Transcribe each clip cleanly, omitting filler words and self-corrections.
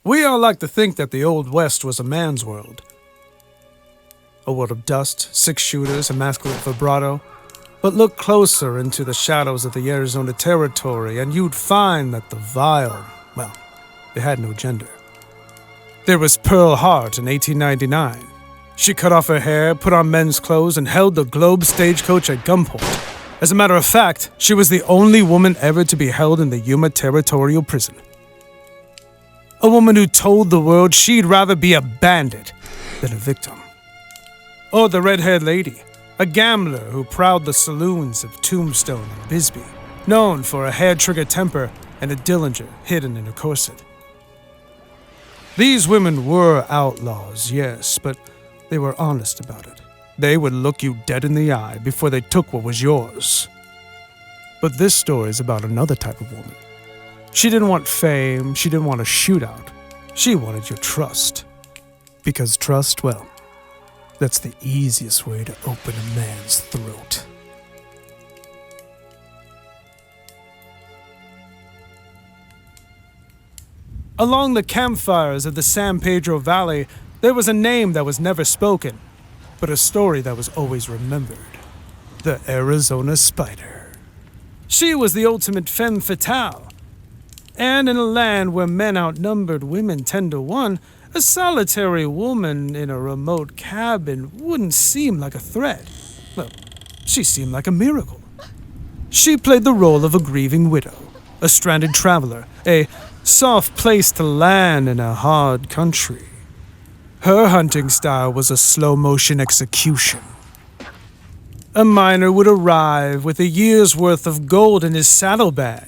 We all like to think that the Old West was a man's world. A world of dust, six-shooters, emasculate vibrato. But look closer into the shadows of the Arizona Territory and you'd find that the vile, well, they had no gender. There was Pearl Hart in 1899. She cut off her hair, put on men's clothes, and held the Globe stagecoach at gunpoint. As a matter of fact, she was the only woman ever to be held in the Yuma Territorial Prison. A woman who told the world she'd rather be a bandit than a victim. Or the red-haired lady, a gambler who prowled the saloons of Tombstone and Bisbee, known for a hair-trigger temper and a Dillinger hidden in her corset. These women were outlaws, yes, but they were honest about it. They would look you dead in the eye before they took what was yours. But this story is about another type of woman. She didn't want fame, she didn't want a shootout. She wanted your trust. Because trust, well, that's the easiest way to open a man's throat. Along the campfires of the San Pedro Valley, there was a name that was never spoken, but a story that was always remembered. The Arizona Spider. She was the ultimate femme fatale. And in a land where men outnumbered women 10 to 1, a solitary woman in a remote cabin wouldn't seem like a threat. Well, she seemed like a miracle. She played the role of a grieving widow, a stranded traveler, a soft place to land in a hard country. Her hunting style was a slow-motion execution. A miner would arrive with a year's worth of gold in his saddlebag.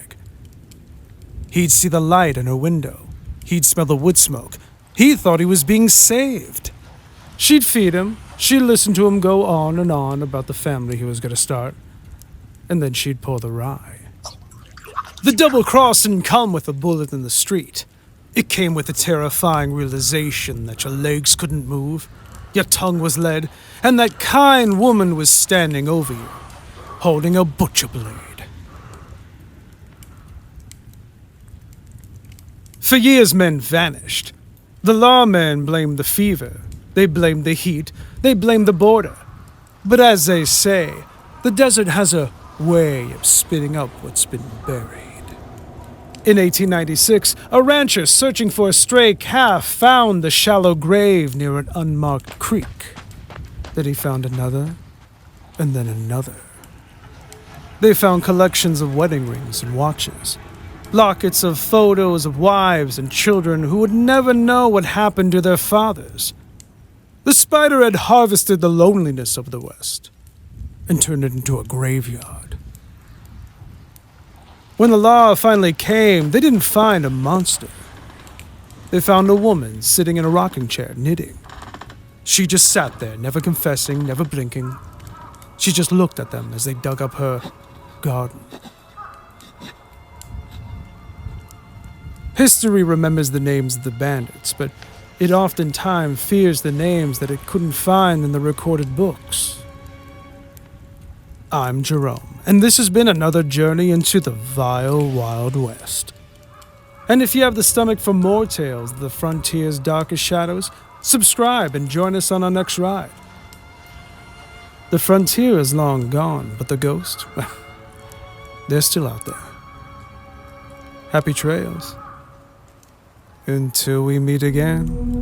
He'd see the light in her window. He'd smell the wood smoke. He thought he was being saved. She'd feed him. She'd listen to him go on and on about the family he was going to start. And then she'd pour the rye. The double cross didn't come with a bullet in the street. It came with a terrifying realization that your legs couldn't move, your tongue was lead, and that kind woman was standing over you, holding a butcher blade. For years, men vanished. The lawmen blamed the fever. They blamed the heat. They blamed the border. But as they say, the desert has a way of spitting up what's been buried. In 1896, a rancher searching for a stray calf found the shallow grave near an unmarked creek. Then he found another, and then another. They found collections of wedding rings and watches, lockets of photos of wives and children who would never know what happened to their fathers. The spider had harvested the loneliness of the West and turned it into a graveyard. When the law finally came, they didn't find a monster. They found a woman sitting in a rocking chair, knitting. She just sat there, never confessing, never blinking. She just looked at them as they dug up her garden. History remembers the names of the bandits, but it oftentimes fears the names that it couldn't find in the recorded books. I'm Jerome, and this has been another journey into the vile Wild West. And if you have the stomach for more tales of the frontier's darkest shadows, subscribe and join us on our next ride. The frontier is long gone, but the ghosts, well, they're still out there. Happy trails. Until we meet again.